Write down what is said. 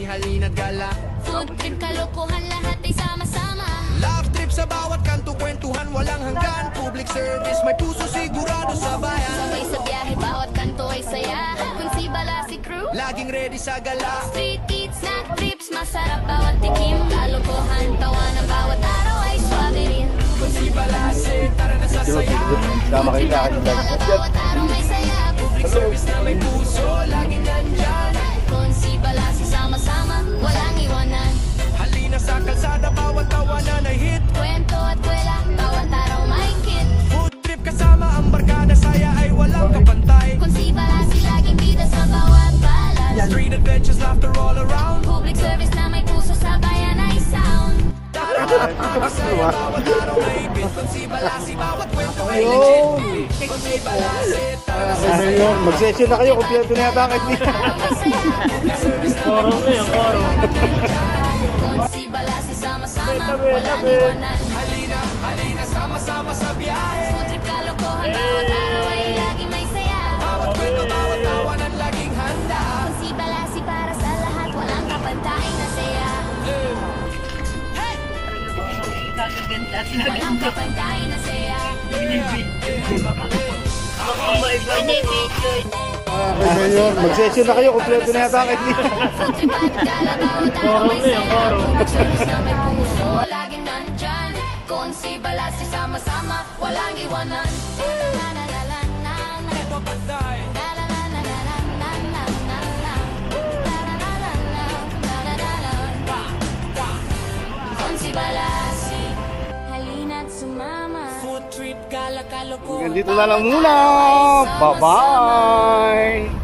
halina't gala. Food trip, kalokohan, lahat ay sama-sama. Love trip sa bawat kanto, kwentuhan walang hanggan. Public service, may puso sigurado sa bayan. Sabay sa biyahe, bawat kanto ay saya. Kung si Bala si crew, Laging ready sa gala. street eats, snack trips, masarap bawat tikim. Kalokohan, tawanan, bawat araw ay swabe rin. Kung si Balase, tara na sa saya. Tama kayo sa akin. Bawat araw may saya. Public service na may puso, laging nandyan. Kung si Bala si sama-sama, walang iwanan. Halina sa kalsada, bawat tawanan ay hit. Kwento at kwela, bawat araw may kit. Food trip kasama ang barkada, saya ay walang kapantay. Kung si Bala si laging bida sa bawat balas. Street adventures, laughter all around. Public service na may puso sa bayan ay sound. Masaya bawat araw may hit. Kung si Balase, bawat kwento ay legit. Kung si Balase, tara na sa saya. Mag-session na kayo, kompleto na yata kayo. Koro ko yung koro. Kung si Bala si sama-sama, walang iwanan. Halina, halina, sama-sama sa biyahe. Food trip, kalokohan, bawat araw ay laging may saya. Bawat kwento, bawat tawanan, laging handa. Kung si Bala si para sa lahat, walang kapantay na saya. Walang kapantay na saya. Mag-session na kayo, kompleto na yata kayo. Food trip at gala, bawat araw may saya. Public service na may puso, laging nandyan. Kung si Bala si sama-sama, walang iwanan. Ito patay. Kung si Bala si halina't sumama. Food trip, gala, kalokohan. Ganito na lang muna. Bye-bye.